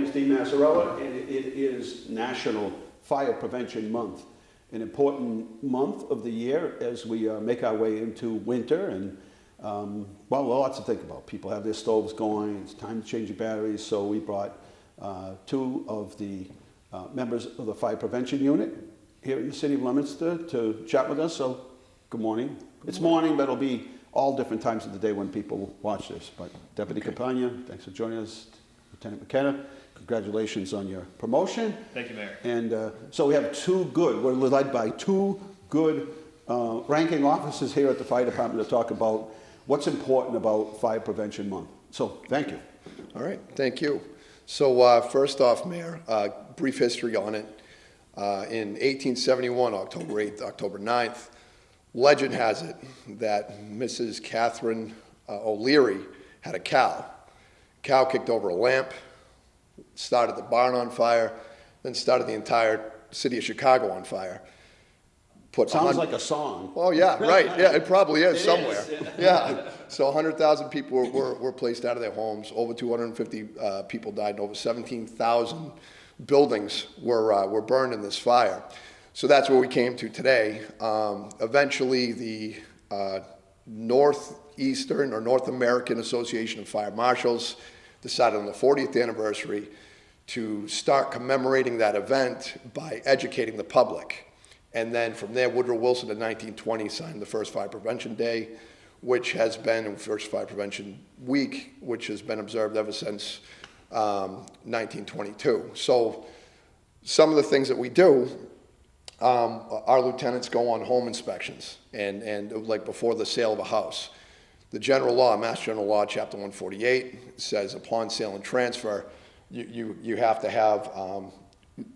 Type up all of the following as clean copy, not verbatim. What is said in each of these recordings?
is Dean Mazzarella, and it is National Fire Prevention Month, an important month of the year as we make our way into winter. And well, lots to think about. People have their stoves going. It's time to change your batteries. So we brought two of the members of the Fire Prevention Unit here in the city of Leominster to chat with us. So good morning. It's morning, but it'll be all different times of the day when people watch this. But Deputy Campagna, thanks for joining us. Lieutenant McKenna, congratulations on your promotion. Thank you, Mayor. And so we have we're led by two good ranking officers here at the fire department to talk about what's important about Fire Prevention Month. So thank you. All right, thank you. So first off, Mayor, brief history on it. In 1871, October 8th, October 9th, legend has it that Mrs. Catherine O'Leary had a cow. Cow kicked over a lamp, started the barn on fire, then started the entire city of Chicago on fire. Sounds like a song. Oh yeah, right. Yeah, it probably is It somewhere. is. Yeah. So 100,000 people were placed out of their homes. Over 250 people died, and over 17,000 buildings were burned in this fire. So that's where we came to today. Eventually, the Northeastern or North American Association of Fire Marshals decided on the 40th anniversary to start commemorating that event by educating the public. And then from there, Woodrow Wilson in 1920 signed the first Fire Prevention Day, which has been, first Fire Prevention Week, which has been observed ever since 1922. So some of the things that we do, our lieutenants go on home inspections and like before the sale of a house. The general law, Mass General Law, Chapter 148, says upon sale and transfer, you have to have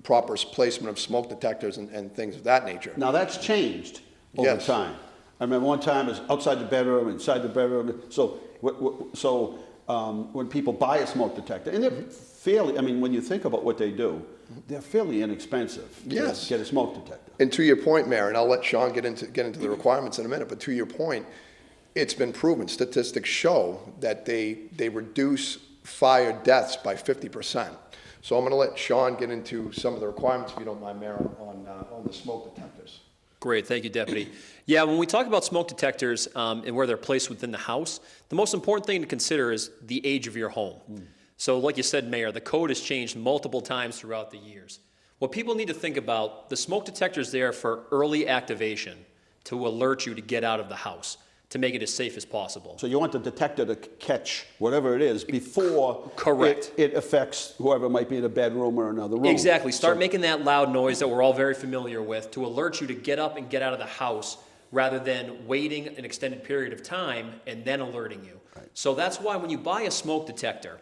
proper placement of smoke detectors and things of that nature. Now that's changed over time. I remember one time it was outside the bedroom, inside the bedroom. So when people buy a smoke detector, and they're fairly, I mean, when you think about what they do, they're fairly inexpensive to get a smoke detector. And to your point, Mayor, and I'll let Shawn get into the requirements in a minute, but to your point, it's been proven, statistics show that they reduce fire deaths by 50%. So I'm going to let Shawn get into some of the requirements, if you don't mind, Mayor, on the smoke detectors. Great, thank you, Deputy. Yeah, when we talk about smoke detectors and where they're placed within the house, the most important thing to consider is the age of your home. So like you said, Mayor, the code has changed multiple times throughout the years. What people need to think about, the smoke detector is there for early activation to alert you to get out of the house, to make it as safe as possible. So you want the detector to catch whatever it is before it affects whoever might be in a bedroom or another room. Exactly. Start making that loud noise that we're all very familiar with to alert you to get up and get out of the house rather than waiting an extended period of time and then alerting you. Right. So that's why when you buy a smoke detector,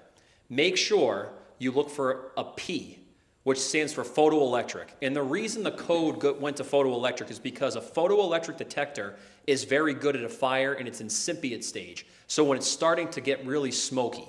make sure you look for a P, which stands for photoelectric. And the reason the code went to photoelectric is because a photoelectric detector is very good at a fire in its incipient stage. So when it's starting to get really smoky,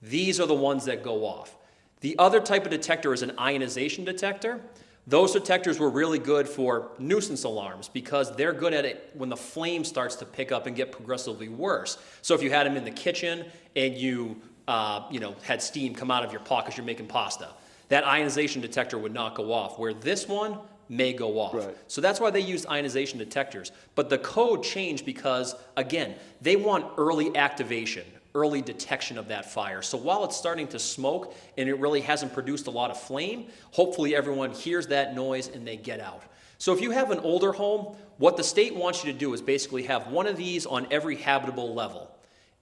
these are the ones that go off. The other type of detector is an ionization detector. Those detectors were really good for nuisance alarms because they're good at it when the flame starts to pick up and get progressively worse. So if you had them in the kitchen and you had steam come out of your pot because you're making pasta, that ionization detector would not go off, where this one may go off. Right. So that's why they used ionization detectors. But the code changed because, again, they want early activation, early detection of that fire. So while it's starting to smoke and it really hasn't produced a lot of flame, hopefully everyone hears that noise and they get out. So if you have an older home, what the state wants you to do is basically have one of these on every habitable level.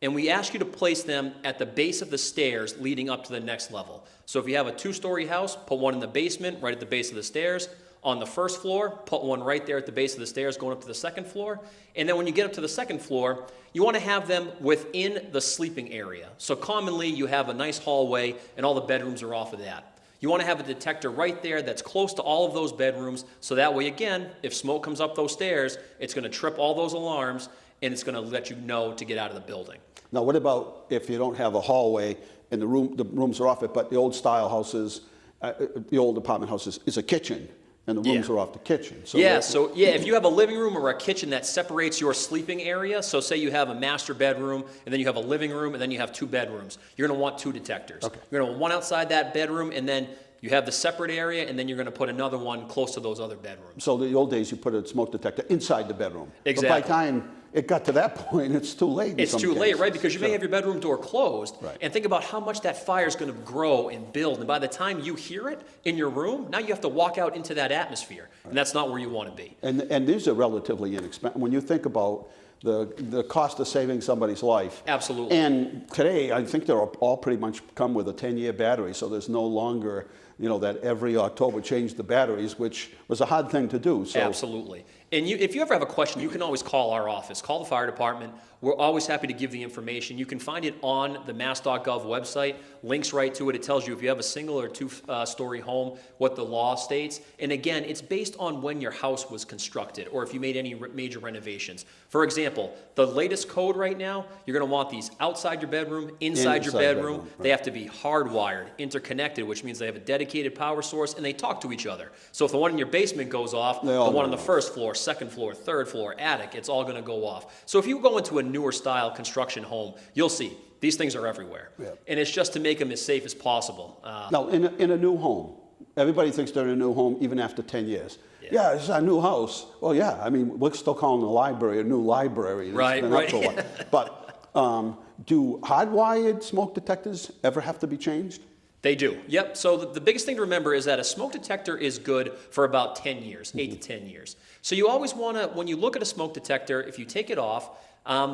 And we ask you to place them at the base of the stairs leading up to the next level. So if you have a 2-story house, put one in the basement, right at the base of the stairs. On the first floor, put one right there at the base of the stairs going up to the second floor. And then when you get up to the second floor, you want to have them within the sleeping area. So commonly you have a nice hallway and all the bedrooms are off of that. You want to have a detector right there that's close to all of those bedrooms, so that way, again, if smoke comes up those stairs, it's going to trip all those alarms and it's going to let you know to get out of the building. Now, what about if you don't have a hallway and the rooms are off it, but the old style houses, the old apartment houses, is a kitchen? and the rooms Yeah. are off the kitchen. So Yeah, that- so yeah, if you have a living room or a kitchen that separates your sleeping area, so say you have a master bedroom, and then you have a living room, and then you have 2 bedrooms, you're gonna want 2 detectors. Okay. You're gonna want one outside that bedroom, and then you have the separate area, and then you're gonna put another one close to those other bedrooms. So the old days, you put a smoke detector inside the bedroom. Exactly. But by the time it got to that point, it's too late. in It's some too late, cases. right? Because you may Sure. have your bedroom door closed, Right. and think about how much that fire is going to grow and build. And by the time you hear it in your room, now you have to walk out into that atmosphere, and that's not where you want to be. And these are relatively inexpensive. When you think about the cost of saving somebody's life. Absolutely. And today, I think they're all pretty much come with a 10-year battery, so there's no longer, that every October change the batteries, which was a hard thing to do. So Absolutely. And if you ever have a question, you can always call our office. Call the fire department. We're always happy to give the information. You can find it on the mass.gov website. Links right to it. It tells you if you have a single or 2-story home, what the law states. And again, it's based on when your house was constructed or if you made any major renovations. For example, the latest code right now, you're going to want these outside your bedroom, inside your bedroom. right. They have to be hardwired, interconnected, which means they have a dedicated power source and they talk to each other. So if the one in your basement goes off, They the all one go on the off. first floor, second floor, third floor, attic, it's all going to go off. So if you go into a newer style construction home, you'll see these things are everywhere. Yeah. And it's just to make them as safe as possible. now, in a new home, everybody thinks they're in a new home even after 10 years. Yeah. Yeah, it's a new house. Well, yeah, I mean, we're still calling the library a new library. It's Right, been up right. for a while. But do hardwired smoke detectors ever have to be changed? They do. Yep. So the biggest thing to remember is that a smoke detector is good for about 10 years, 8 to 10 years. So you always want to, when you look at a smoke detector, if you take it off,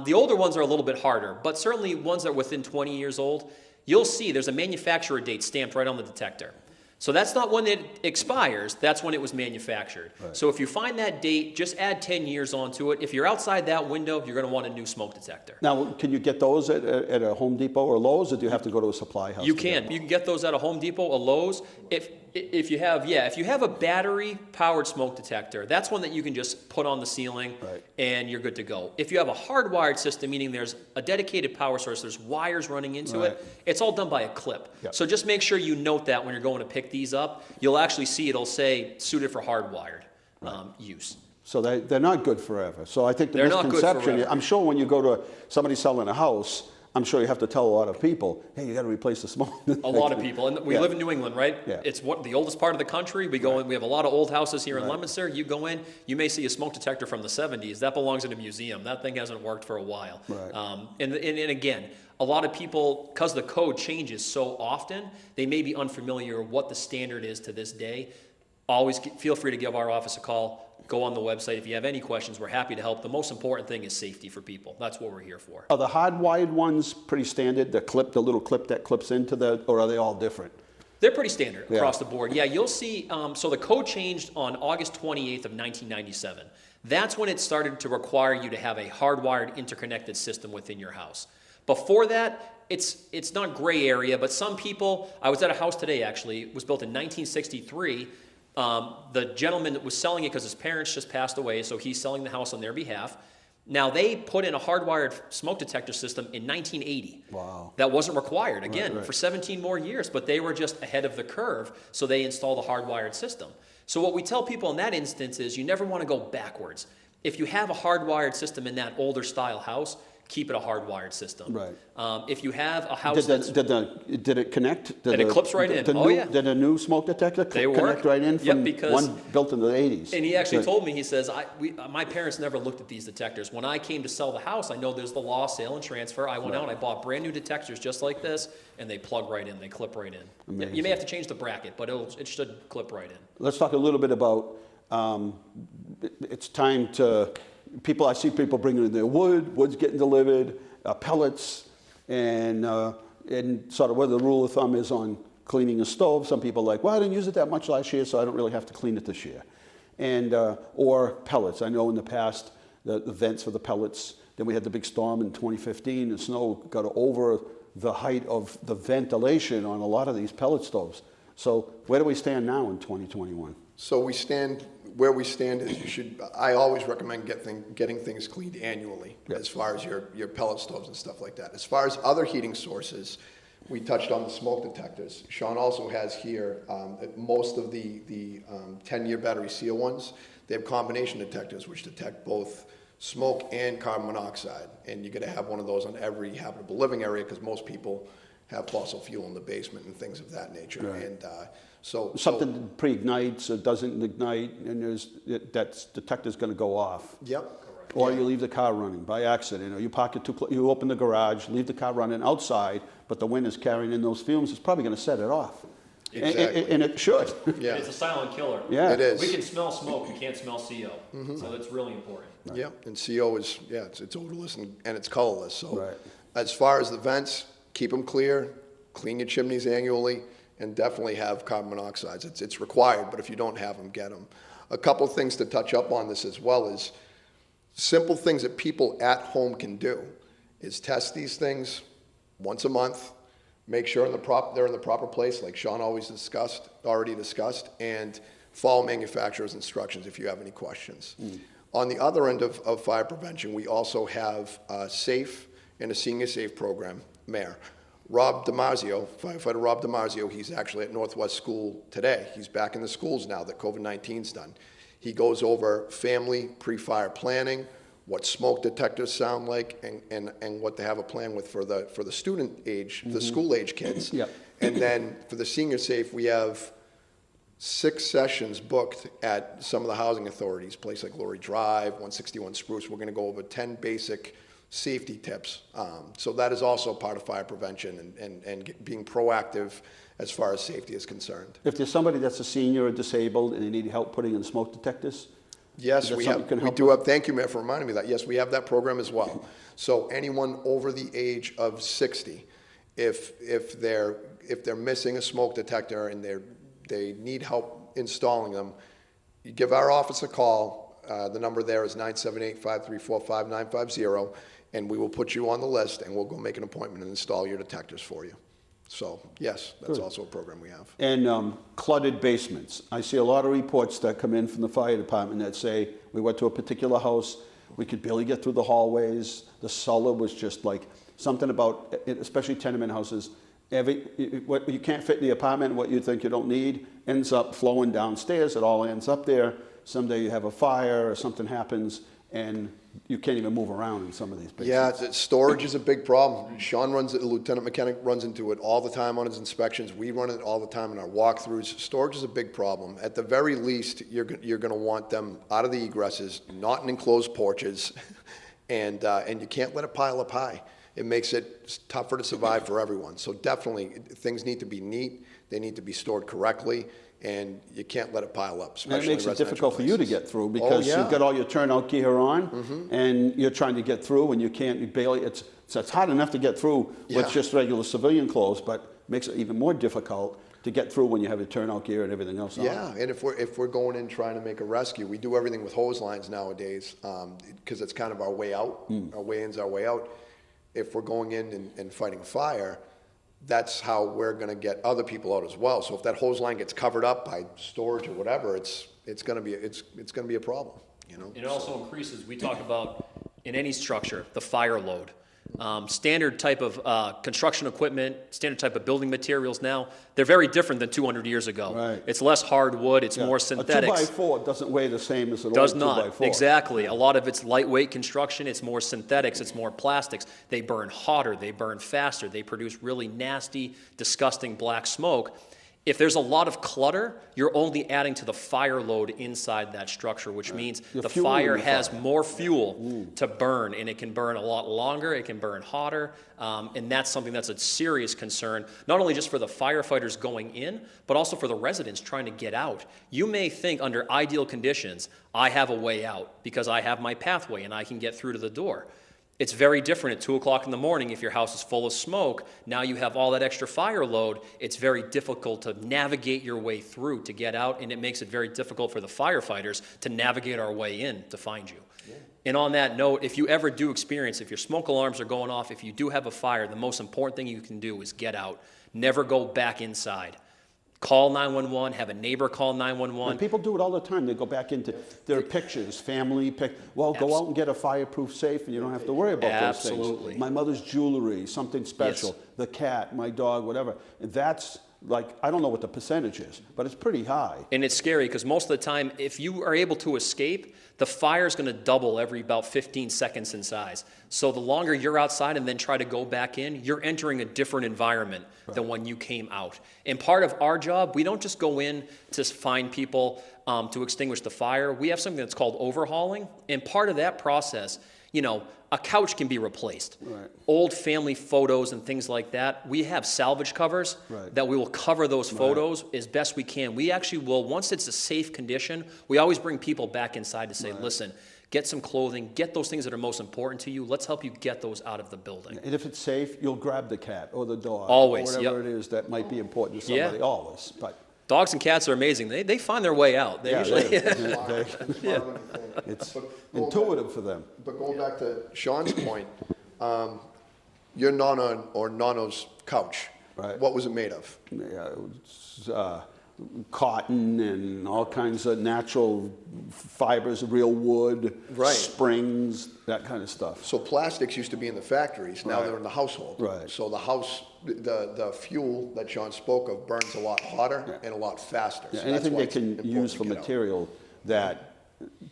the older ones are a little bit harder, but certainly ones that are within 20 years old, you'll see there's a manufacturer date stamped right on the detector. So that's not when it expires, that's when it was manufactured. Right. So if you find that date, just add 10 years onto it. If you're outside that window, you're going to want a new smoke detector. Now, can you get those at a Home Depot or Lowe's, or do you have to go to a supply house? You to get can. You can get those at a Home Depot, a Lowe's. If you have a battery-powered smoke detector, that's one that you can just put on the ceiling, Right. and you're good to go. If you have a hardwired system, meaning there's a dedicated power source, there's wires running into Right. it, it's all done by a clip. Yep. So just make sure you note that when you're going to pick these up. You'll actually see it'll say suited for hardwired use. So they're not good forever. So I think the They're not good misconception, forever. I'm sure when you go to somebody selling a house, I'm sure you have to tell a lot of people, hey, you got to replace the smoke detector. A lot of people, and we Yeah. live in New England, right? Yeah. It's the oldest part of the country. We go in, we have a lot of old houses here in Leominster. You go in, you may see a smoke detector from the 70s. That belongs in a museum. That thing hasn't worked for a while. Right. And again, a lot of people, because the code changes so often, they may be unfamiliar what the standard is to this day. Always feel free to give our office a call. Go on the website. If you have any questions, we're happy to help. The most important thing is safety for people. That's what we're here for. Are the hardwired ones pretty standard, the little clip that clips into or are they all different? They're pretty standard Yeah. across the board. Yeah, you'll see, so the code changed on August 28th of 1997. That's when it started to require you to have a hardwired interconnected system within your house. Before that, it's not gray area, but some people, I was at a house today actually, it was built in 1963. The gentleman that was selling it because his parents just passed away, so he's selling the house on their behalf. Now, they put in a hardwired smoke detector system in 1980. Wow. That wasn't required, again, right. for 17 more years, but they were just ahead of the curve, so they installed a hardwired system. So what we tell people in that instance is you never want to go backwards. If you have a hardwired system in that older style house, keep it a hardwired system. Right. If you have a house that's... Did it connect? And it clips right in. Oh, yeah. Did a new smoke detector They connect work. right in Yep, from because- one built in the 80s? And he actually Good. told me, he says, my parents never looked at these detectors. When I came to sell the house, I know there's the law, sale and transfer. I went out and I bought brand new detectors just like this, and they plug right in, they clip right in. Amazing. You may have to change the bracket, but it should clip right in. Let's talk a little bit about, it's time to, I see people bringing in their wood's getting delivered, pellets, and sort of where the rule of thumb is on cleaning a stove. Some people are like, well, I didn't use it that much last year, so I don't really have to clean it this year. And, or pellets. I know in the past, the vents for the pellets, then we had the big storm in 2015, and snow got over the height of the ventilation on a lot of these pellet stoves. So where do we stand now in 2021? So where we stand is I always recommend getting things cleaned annually Yeah. as far as your pellet stoves and stuff like that. As far as other heating sources, We touched on the smoke detectors. Shawn also has here, most of the 10-year battery seal ones, they have combination detectors which detect both smoke and carbon monoxide. And you're gonna have one of those on every habitable living area because most people have fossil fuel in the basement and things of that nature. Right. And so Something that pre-ignites or doesn't ignite, and that detector's gonna go off. Yep. Or you leave the car running by accident, or you park it you open the garage, leave the car running outside, but the wind is carrying in those fumes, it's probably gonna set it off. Exactly. And it should. Yeah. It's a silent killer. Yeah. It is. We can smell smoke, we can't smell CO. So that's really important. Yep, and CO is, it's odorless and it's colorless, so. Right. As far as the vents, keep them clear, clean your chimneys annually, and definitely have carbon monoxides. It's required, but if you don't have them, get them. A couple things to touch up on this as well is simple things that people at home can do is test these things once a month, make sure they're in the proper place, like Shawn already discussed, and follow manufacturer's instructions if you have any questions. On the other end of fire prevention, we also have a SAFE and a Senior SAFE program, Mayor. Rob DiMarzio, firefighter Rob DiMarzio, he's actually at Northwest School today. He's back in the schools now that COVID-19's done. He goes over family pre-fire planning, what smoke detectors sound like, and what to have a plan with for the student age, the school age kids. Yep. And then for the Senior SAFE, we have 6 sessions booked at some of the housing authorities, places like Glory Drive, 161 Spruce. We're going to go over 10 basic safety tips. So that is also part of fire prevention and being proactive as far as safety is concerned. If there's somebody that's a senior or disabled and they need help putting in smoke detectors, Yes, is that we something have. you can We help do with? have. Thank you, Mayor, for reminding me of that. Yes, we have that program as well. So anyone over the age of 60, if they're missing a smoke detector and they need help installing them, you give our office a call. The number there is 978-534-5950, and we will put you on the list, and we'll go make an appointment and install your detectors for you. So, yes, that's also a program we have. and cluttered basements. I see a lot of reports that come in from the fire department that say, we went to a particular house, we could barely get through the hallways, the cellar was just like, something about, especially tenement houses, what you can't fit in the apartment, what you think you don't need, ends up flowing downstairs, it all ends up there. Someday you have a fire or something happens, and you can't even move around in some of these basements. Yeah, storage is a big problem. Shawn Lieutenant McKenna runs into it all the time on his inspections. We run it all the time in our walkthroughs. Storage is a big problem. At the very least, you're going to want them out of the egresses, not in enclosed porches, and you can't let it pile up high. It makes it tougher to survive for everyone. So definitely, things need to be neat. They need to be stored correctly. And you can't let it pile up, And especially it makes in it difficult for residential you to places. get through because yeah. you've got all your turnout gear on, and you're trying to get through, and you can't, you barely, it's hard enough to get through Yeah. with just regular civilian clothes, but makes it even more difficult to get through when you have your turnout gear and everything else on. Yeah, and if we're going in trying to make a rescue, we do everything with hose lines nowadays because it's kind of our way out. Our way in's our way out. If we're going in and fighting a fire, that's how we're going to get other people out as well. So if that hose line gets covered up by storage or whatever, it's going to be a problem. You know. It also increases, we talk about in any structure, the fire load. Standard type of construction equipment, standard type of building materials now, they're very different than 200 years ago. Right. It's less hardwood, it's more A synthetics. 2x4 doesn't weigh the same as an Does old not, 2x4. exactly. A lot of it's lightweight construction, it's more synthetics, it's more plastics. They burn hotter, they burn faster, they produce really nasty, disgusting black smoke. If there's a lot of clutter, you're only adding to the fire load inside that structure, which means You're the fueling fire the has fire. more fuel to burn, and it can burn a lot longer, it can burn hotter, and that's something that's a serious concern, not only just for the firefighters going in, but also for the residents trying to get out. You may think under ideal conditions, I have a way out because I have my pathway and I can get through to the door. It's very different at 2 o'clock in the morning if your house is full of smoke. Now you have all that extra fire load. It's very difficult to navigate your way through to get out, and it makes it very difficult for the firefighters to navigate our way in to find you. Yeah. And on that note, if you ever do experience, if your smoke alarms are going off, if you do have a fire, the most important thing you can do is get out. Never go back inside. Call 911, have a neighbor call And 911. people do it all the time. They go back into their pictures, family Well, go out and get a fireproof safe, and you don't have to worry about those Absolutely. things. My mother's jewelry, something special. Yes. The cat, my dog, whatever. And that's like, I don't know what the percentage is, but it's pretty high. And it's scary because most of the time, if you are able to escape, the fire is going to double every about 15 seconds in size. So the longer you're outside and then try to go back in, you're entering a different environment than when you came out. And part of our job, we don't just go in to find people to extinguish the fire. We have something that's called overhauling. And part of that process, you know, a couch can be replaced. Right. Old family photos and things like that. We have salvage covers that we will cover those photos as best we can. We actually will, once it's a safe condition, we always bring people back inside to say, listen, get some clothing, get those things that are most important to you. Let's help you get those out of the building. And if it's safe, you'll grab the cat or the dog. Always, Or whatever it is that might be important to somebody. Always. But Dogs and cats are amazing. They find their way out. They usually. it's intuitive for them. But going back to Shawn's point, your Nana or Nano's couch, Right. what was it made of? Yeah, it was, cotton and all kinds of natural fibers, real wood, Right. springs, that kind of stuff. So plastics used to be in the factories, now Right. they're in the household. Right. So the house, the fuel that Shawn spoke of burns a lot hotter and a lot faster. Yeah, So that's anything why they it's can important use to for get out. material that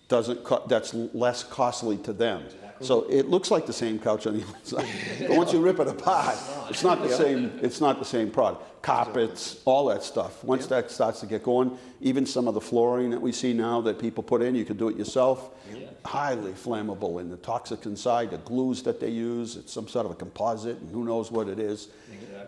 that's less costly to them. So it looks like the same couch on the outside, but once you rip it apart, it's not the same. It's not the same product. Carpets, all that stuff. Once that starts to get going, even some of the flooring that we see now that people put in, you can do it yourself. Highly flammable, and the toxics inside, the glues that they use, it's some sort of a composite, and who knows what it is.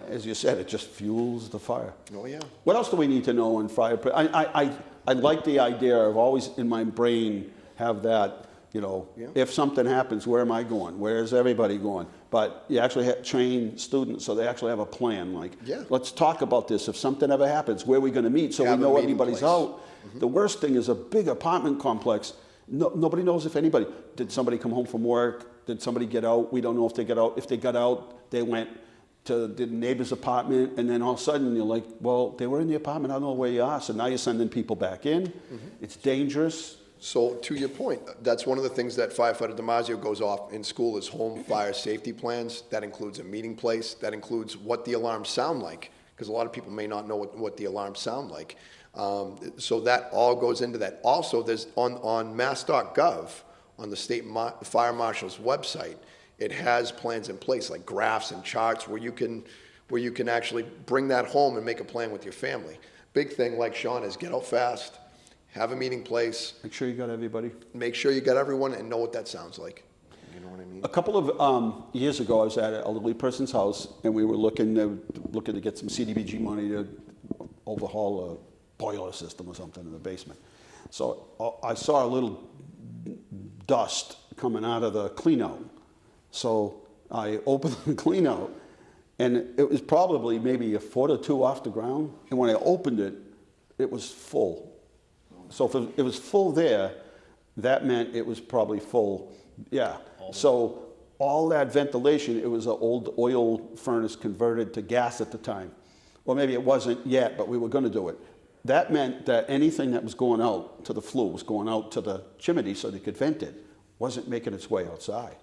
As you said, it just fuels the fire. Oh, yeah. What else do we need to know in fire? I like the idea of always in my brain have that, you know, if something happens, where am I going? Where's everybody going? But you actually train students so they actually have a plan. Like, let's talk about this. If something ever happens, where are we going to meet? So Have we a know meeting everybody's place. out. The worst thing is a big apartment complex. Nobody knows if anybody. Did somebody come home from work? Did somebody get out? We don't know if they got out. If they got out, they went to the neighbor's apartment, and then all of a sudden you're like, well, they were in the apartment, I don't know where you are. So now you're sending people back in. It's dangerous. So to your point, that's one of the things that firefighter DiMaggio goes off in school is home fire safety plans. That includes a meeting place. That includes what the alarms sound like, because a lot of people may not know what the alarms sound like. So that all goes into that. Also, there's on mass.gov, on the state fire marshal's website, it has plans in place like graphs and charts where you can actually bring that home and make a plan with your family. Big thing, like Shawn, is get out fast, have a meeting place, Make sure you got everybody. make sure you got everyone and know what that sounds like. You know what I mean? A couple of years ago, I was at an elderly person's house, and we were looking to get some CDBG money to overhaul a boiler system or something in the basement. So I saw a little dust coming out of the cleanout. So I opened the cleanout, and it was probably maybe a foot or two off the ground. And when I opened it, it was full. So if it was full there, that meant it was probably full. Yeah. So all that ventilation, it was an old oil furnace converted to gas at the time. Well, maybe it wasn't yet, but we were going to do it. That meant that anything that was going out to the flue was going out to the chimney so they could vent it. Wasn't making its way outside.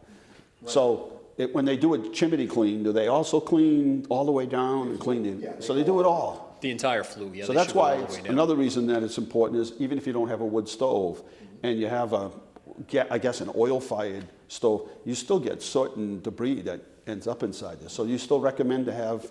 Right. So when they do a chimney clean, do they also clean all the way down and clean the? So they do it all. The entire flue, yeah. So they that's should go why all the way down. another reason that it's important is even if you don't have a wood stove and you have I guess an oil-fired stove, you still get soot and debris that ends up inside there. So you still recommend to have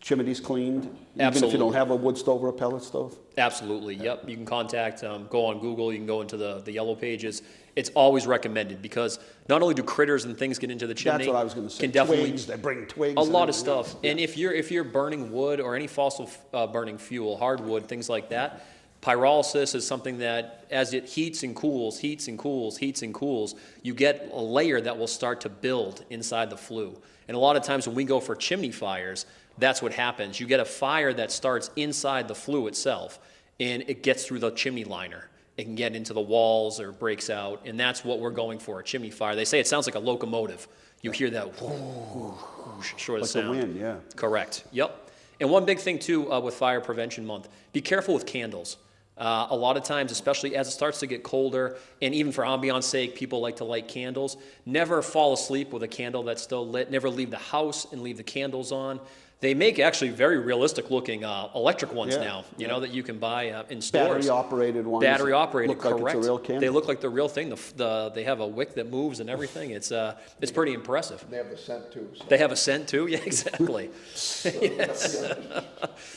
chimneys cleaned, even if you don't have a wood stove or a pellet stove? Absolutely, yep. You can contact, go on Google, you can go into the yellow pages. It's always recommended because not only do critters and things get into the chimney, That's what I was going to say. can definitely Twigs, they bring twigs. a lot of and stuff. everything else. And if you're burning wood or any fossil burning fuel, hardwood, things like that, pyrolysis is something that as it heats and cools, you get a layer that will start to build inside the flue. And a lot of times when we go for chimney fires, that's what happens. You get a fire that starts inside the flue itself, and it gets through the chimney liner. It can get into the walls or breaks out, and that's what we're going for, a chimney fire. They say it sounds like a locomotive. You hear that whoosh, short of Like the sound. wind, yeah. Correct, yep. And one big thing too with Fire Prevention Month, be careful with candles. A lot of times, especially as it starts to get colder, and even for ambiance sake, people like to light candles. Never fall asleep with a candle that's still lit. Never leave the house and leave the candles on. They make actually very realistic looking electric ones now, you know, that you can buy in stores. Battery operated ones. Battery operated, Look correct. like it's a real candle. They look like the real thing. They have a wick that moves and everything. It's pretty impressive. They have the scent too. So. They have a scent too? Yeah, exactly. Yes.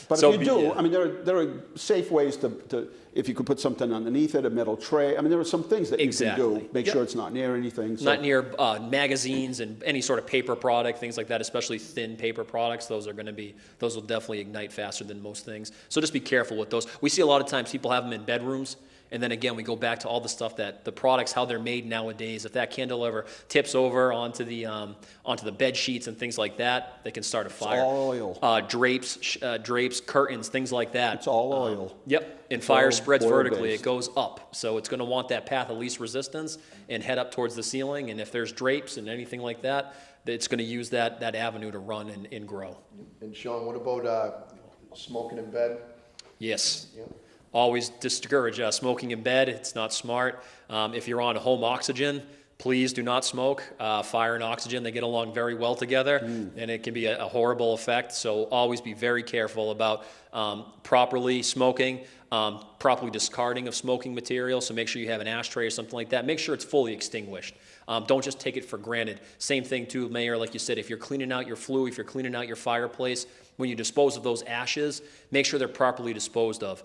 But So if you do, I mean, there are safe ways to, if you could put something underneath it, a metal tray. I mean, there are some things that you can do. Exactly. Make sure it's not near anything. So. Not near magazines and any sort of paper product, things like that, especially thin paper products. Those will definitely ignite faster than most things. So just be careful with those. We see a lot of times people have them in bedrooms. And then again, we go back to all the stuff that the products, how they're made nowadays. If that candle ever tips over onto the bed sheets and things like that, they can start a fire. It's all oil. Drapes, curtains, things like that. It's all oil. Yep. And It's fire all spreads vertically. oil-based. It goes up. So it's going to want that path of least resistance and head up towards the ceiling. And if there's drapes and anything like that, it's going to use that avenue to run and grow. And Shawn, what about smoking in bed? Yes. Yeah. Always discourage smoking in bed. It's not smart. If you're on home oxygen, please do not smoke. Fire and oxygen, they get along very well together, and it can be a horrible effect. So always be very careful about properly smoking, properly discarding of smoking material. So make sure you have an ashtray or something like that. Make sure it's fully extinguished. Don't just take it for granted. Same thing too, Mayor, like you said, if you're cleaning out your flue, if you're cleaning out your fireplace, when you dispose of those ashes, make sure they're properly disposed of.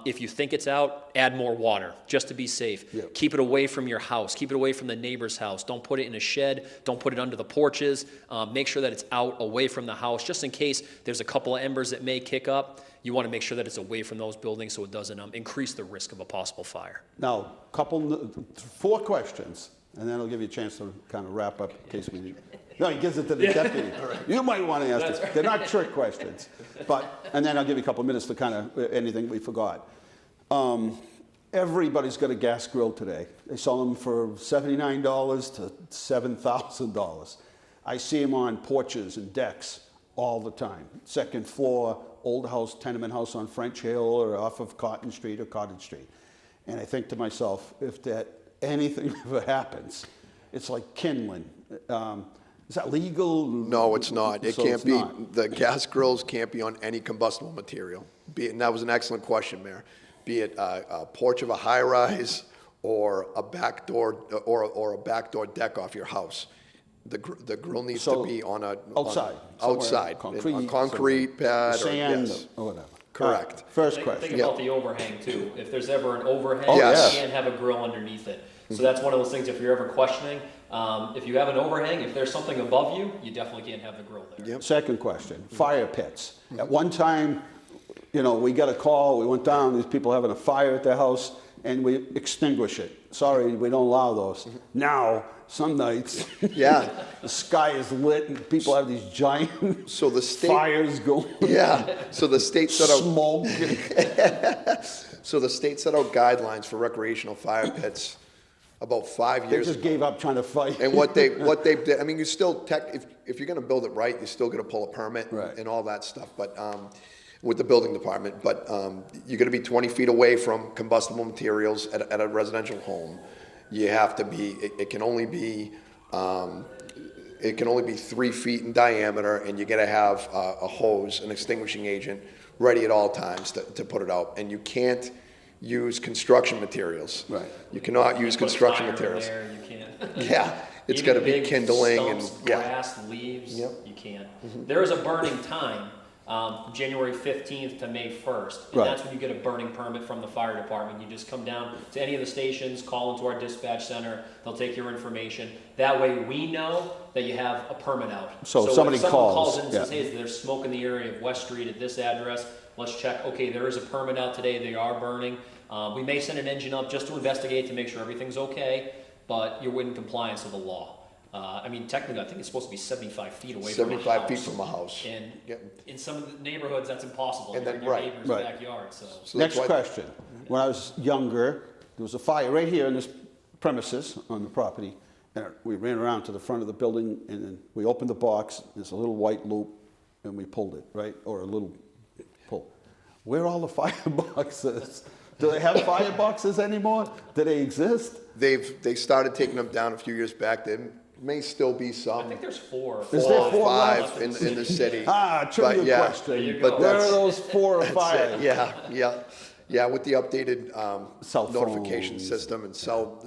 If you think it's out, add more water, just to be safe. Yep. Keep it away from your house. Keep it away from the neighbor's house. Don't put it in a shed. Don't put it under the porches. Make sure that it's out, away from the house, just in case there's a couple of embers that may kick up. You want to make sure that it's away from those buildings so it doesn't increase the risk of a possible fire. Now, 4 questions, and then I'll give you a chance to kind of wrap up in case we need. No, he gives it to the deputy. You might want to ask this. They're not trick questions. And then I'll give you a couple of minutes to kind of anything we forgot. Everybody's got a gas grill today. They sell them for $79 to $7,000. I see them on porches and decks all the time. Second floor, old house, tenement house on French Hill or off of Cotton Street or Cottage Street. And I think to myself, if that anything ever happens, it's like kindling. Is that legal? No, it's not. It So can't it's be. not. The gas grills can't be on any combustible material. And that was an excellent question, Mayor. Be it a porch of a high-rise or a back door or a back door deck off your house. The grill needs So, to be on a outside, outside, somewhere, a concrete pad sand, or yes, or whatever. correct. First Think question. about the overhang too. If there's ever an overhang, Oh, yes. you can't have a grill underneath it. So that's one of those things if you're ever questioning. If you have an overhang, if there's something above you, you definitely can't have the grill there. Yep. Second question, fire pits. At one time, we got a call, we went down, these people having a fire at their house, and we extinguish it. Sorry, we don't allow those. Now, some nights, Yeah. the sky is lit and people have these giant So the state, fires going, yeah. So the state set out. smoke. So the state set out guidelines for recreational fire pits about 5 They years just ago. gave up trying to fight. And what they did, I mean, you still if you're going to build it right, you're still going to pull a permit Right. and all that stuff. But with the building department, but you're going to be 20 feet away from combustible materials at a residential home. You have to be. It can only be. It can only be 3 feet in diameter, and you got to have a hose, an extinguishing agent, ready at all times to put it out. And you can't use construction materials. Right. You cannot use Put a construction fire in materials. there, you can't. Yeah, it's Even got to be big kindling stumps, and yeah. grass, leaves. Yep. You can't. There is a burning time, January 15th to May 1st, and Right. that's when you get a burning permit from the fire department. You just come down to any of the stations, call into our dispatch center. They'll take your information. That way, we know that you have a permit out. So if if somebody someone calls, calls in and says, yeah. "Hey, there's smoke in the area of West Street at this address," let's check. Okay, there is a permit out today. They are burning. We may send an engine up just to investigate to make sure everything's okay, but you're in compliance with the law. I mean, technically, I think it's supposed to be 75 feet away from a 75 house. feet from a house. And Yep. in some of the neighborhoods, that's impossible. And You're then- in your right, neighbor's right. backyard. So So that's Next why- question. When I was younger, there was a fire right here in this premises on the property. And we ran around to the front of the building and then we opened the box. There's a little white loop and we pulled it, right? Or a little pull. Where are all the fireboxes? Do they have fireboxes anymore? Do they exist? They started taking them down a few years back. There may still be I some. think there's 4. Is there 4 or 4 5 left? in the city. Trivia But, yeah, question. There you but go. Where are that's- those 4 or That's 5? it. Yeah. With the updated Cell notification phones. system and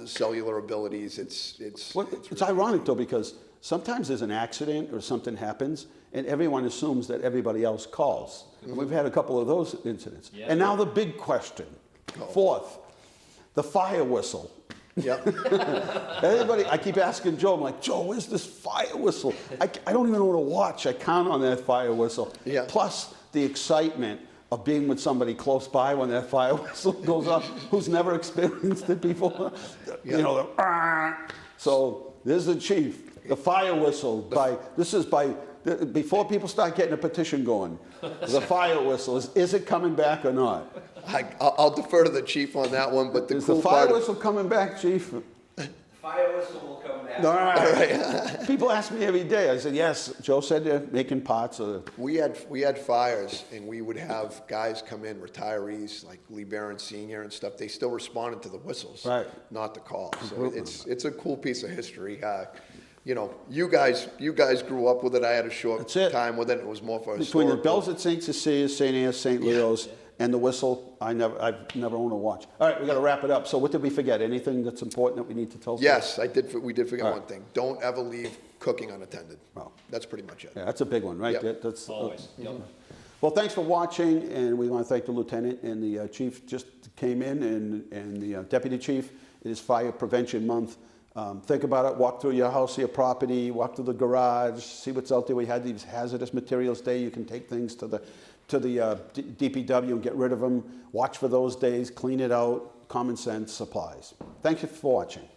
cellular abilities, it's Well, it's ironic though, because sometimes there's an accident or something happens, and everyone assumes that everybody else calls. And we've had a couple of those incidents. Yeah. And now the big question, 4th, the fire whistle. yeah. Everybody, I keep asking Joe, I'm like, Joe, where's this fire whistle? I don't even know what to watch. I count on that fire whistle. Yeah. Plus the excitement of being with somebody close by when that fire whistle goes off, who's never experienced it before. Yeah. You know, the, "Ah." So this is the chief, the fire whistle. Before people start getting a petition going, the fire whistle, is it coming back or not? I'll defer to the chief on that one, but the Is cool the fire part whistle coming back, chief? Fire whistle will come back. All right. People ask me every day. I said, yes. Joe said they're making pots. we had fires, and we would have guys come in, retirees like Lee Barron Sr. and stuff. They still responded to the whistles, Right. not the calls. So Completely. it's a cool piece of history. You know, you guys grew up with it. I had a short That's it. time with it. It was more for Between the historical. bells at St. Cecilia's, St. Anne's, St. Leo's, and the whistle, I've never owned a watch. All right, we got to wrap it up. So what did we forget? Anything that's important that we need to tell? Yes, we did forget All one right. thing. Don't ever leave cooking unattended. Well. That's pretty much it. Yeah, that's a big one, right? Yep. That's Always. Yep. Well, thanks for watching, and we want to thank the lieutenant and the chief just came in, and the deputy chief. It is Fire Prevention Month. Think about it. Walk through your house, your property, walk through the garage, see what's out there. We had these hazardous materials day. You can take things to the DPW and get rid of them. Watch for those days. Clean it out. Common sense applies. Thank you for watching.